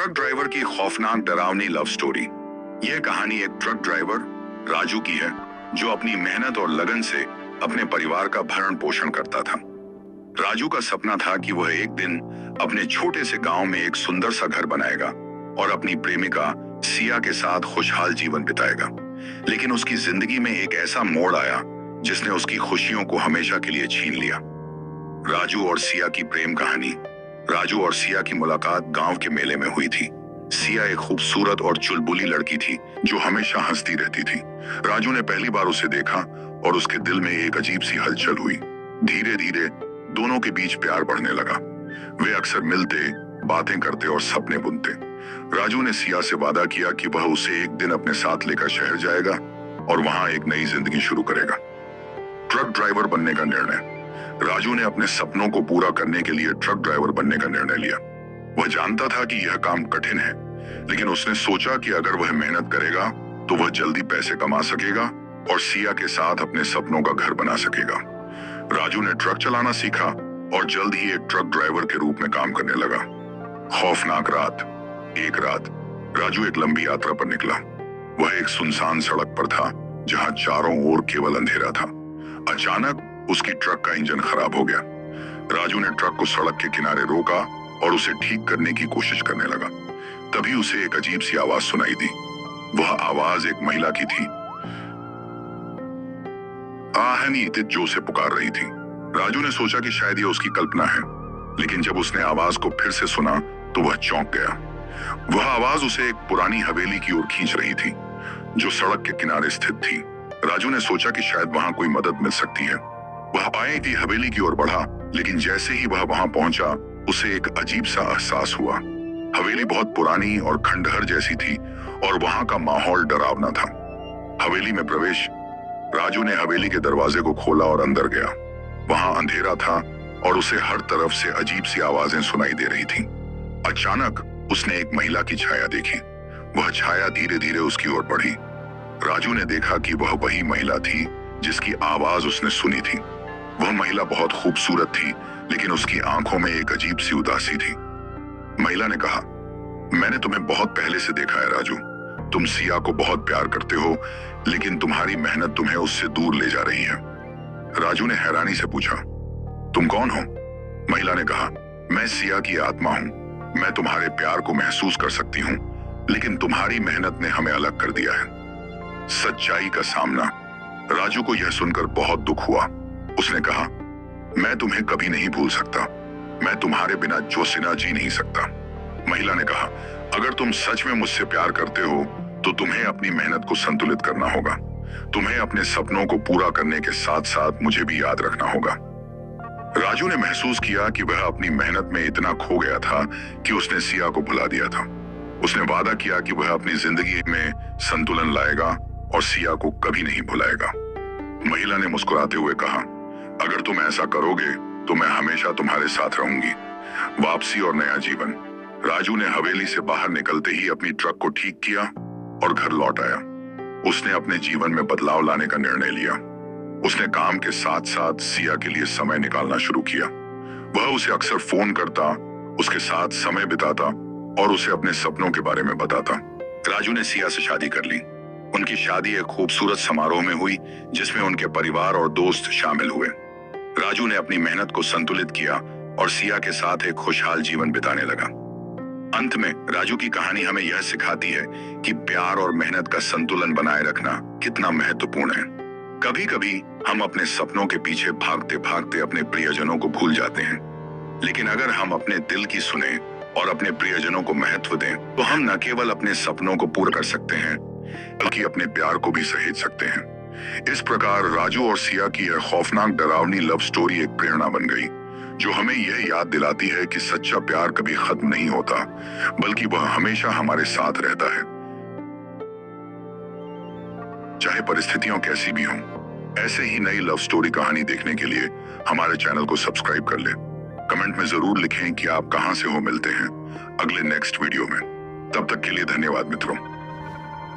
Truck driver की खौफनाक डरावनी लव स्टोरी। यह कहानी एक ट्रक ड्राइवर राजू की है जो अपनी मेहनत और लगन से अपने परिवार का भरण पोषण करता था। राजू का सपना था कि वह एक दिन अपने छोटे से गांव में एक सुंदर सा घर बनाएगा और अपनी प्रेमिका सिया के साथ खुशहाल जीवन बिताएगा। लेकिन उसकी जिंदगी में एक ऐसा मोड़ आया जिसने उसकी खुशियों को हमेशा के लिए छीन लिया। राजू और सिया की प्रेम कहानी। राजू और सिया की मुलाकात गांव के मेले में हुई थी। सिया एक खूबसूरत और चुलबुली लड़की थी जो हमेशा हंसती रहती थी। राजू ने पहली बार उसे देखा और उसके दिल में एक अजीब सी हलचल हुई। धीरे धीरे दोनों के बीच प्यार बढ़ने लगा। वे अक्सर मिलते, बातें करते और सपने बुनते। राजू ने सिया से वादा किया कि वह उसे एक दिन अपने साथ लेकर शहर जाएगा और वहां एक नई जिंदगी शुरू करेगा। ट्रक ड्राइवर बनने का निर्णय। राजू ने अपने सपनों को पूरा करने के लिए ट्रक ड्राइवर बनने का निर्णय लिया। वह जानता था कि यह काम कठिन है, लेकिन उसने सोचा कि अगर वह मेहनत करेगा तो वह जल्दी पैसे कमा सकेगा और सिया के साथ अपने सपनों का घर बना सकेगा। राजू ने ट्रक चलाना सीखा और जल्द ही एक ट्रक ड्राइवर के रूप में काम करने लगा। खौफनाक रात। एक रात राजू एक लंबी यात्रा पर निकला। वह एक सुनसान सड़क पर था जहां चारों ओर केवल अंधेरा था। अचानक उसकी ट्रक का इंजन खराब हो गया। राजू ने ट्रक को सड़क के किनारे रोका और उसे ठीक करने की कोशिश करने लगा। तभी उसे एक अजीब सी आवाज सुनाई दी। वह आवाज एक महिला की थी। आहनी जो से पुकार रही थी। राजू ने सोचा कि शायद यह उसकी कल्पना है, लेकिन जब उसने आवाज को फिर से सुना तो वह चौंक गया। वह आवाज उसे एक पुरानी हवेली की ओर खींच रही थी जो सड़क के किनारे स्थित थी। राजू ने सोचा कि शायद वहां कोई मदद मिल सकती है। वह पाए की हवेली की ओर बढ़ा, लेकिन जैसे ही वह वहां पहुंचा उसे एक अजीब सा एहसास हुआ। हवेली बहुत पुरानी और खंडहर जैसी थी और वहां का माहौल डरावना था। हवेली में प्रवेश। राजू ने हवेली के दरवाजे को खोला और अंदर गया। वहां अंधेरा था और उसे हर तरफ से अजीब सी आवाजें सुनाई दे रही थीं। अचानक उसने एक महिला की छाया देखी। वह छाया धीरे धीरे उसकी ओर बढ़ी। राजू ने देखा कि वह वही महिला थी जिसकी आवाज उसने सुनी थी। वह महिला बहुत खूबसूरत थी, लेकिन उसकी आंखों में एक अजीब सी उदासी थी। महिला ने कहा, मैंने तुम्हें बहुत पहले से देखा है राजू। तुम सिया को बहुत प्यार करते हो, लेकिन तुम्हारी मेहनत तुम्हें उससे दूर ले जा रही है। राजू ने हैरानी से पूछा, तुम कौन हो? महिला ने कहा, मैं सिया की आत्मा हूं। मैं तुम्हारे प्यार को महसूस कर सकती हूं, लेकिन तुम्हारी मेहनत ने हमें अलग कर दिया है। सच्चाई का सामना। राजू को यह सुनकर बहुत दुख हुआ। उसने कहा, मैं तुम्हें कभी नहीं भूल सकता। मैं तुम्हारे बिना जोशीना जी नहीं सकता। महिला ने कहा, अगर तुम सच में मुझसे प्यार करते हो तो तुम्हें अपनी मेहनत को संतुलित करना होगा। तुम्हें अपने सपनों को पूरा करने के साथ साथ मुझे भी याद रखना होगा। राजू ने महसूस किया कि वह अपनी मेहनत में इतना खो गया था कि उसने सिया को भुला दिया था। उसने वादा किया कि वह अपनी जिंदगी में संतुलन लाएगा और सिया को कभी नहीं भुलाएगा। महिला ने मुस्कुराते हुए कहा, अगर तुम ऐसा करोगे तो मैं हमेशा तुम्हारे साथ रहूंगी। वापसी और नया जीवन। राजू ने हवेली से बाहर निकलते ही अपनी ट्रक को ठीक किया और घर लौट आया। उसने अपने जीवन में बदलाव लाने का निर्णय लिया। उसने काम के साथ साथ सिया के लिए समय निकालना शुरू किया। वह उसे अक्सर फोन करता, उसके साथ समय बिताता और उसे अपने सपनों के बारे में बताता। राजू ने सिया से शादी कर ली। उनकी शादी एक खूबसूरत समारोह में हुई जिसमें उनके परिवार और दोस्त शामिल हुए। राजू ने अपनी मेहनत को संतुलित किया और सिया के साथ एक खुशहाल जीवन बिताने लगा। अंत में राजू की कहानी हमें यह सिखाती है कि प्यार और मेहनत का संतुलन बनाए रखना कितना महत्वपूर्ण है। कभी कभी हम अपने सपनों के पीछे भागते भागते अपने प्रियजनों को भूल जाते हैं, लेकिन अगर हम अपने दिल की सुने और अपने प्रियजनों को महत्व दें तो हम न केवल अपने सपनों को पूरा कर सकते हैं बल्कि अपने प्यार को भी सहेज सकते हैं। इस प्रकार राजू और सिया की यह खौफनाक डरावनी लव स्टोरी एक प्रेरणा बन गई जो हमें यह याद दिलाती है कि सच्चा प्यार कभी खत्म नहीं होता, बल्कि वह हमेशा हमारे साथ रहता है, चाहे परिस्थितियां कैसी भी हों। ऐसे ही नई लव स्टोरी कहानी देखने के लिए हमारे चैनल को सब्सक्राइब कर लें। कमेंट में जरूर लिखें कि आप कहां से हो। मिलते हैं अगले नेक्स्ट वीडियो में। तब तक के लिए धन्यवाद मित्रों।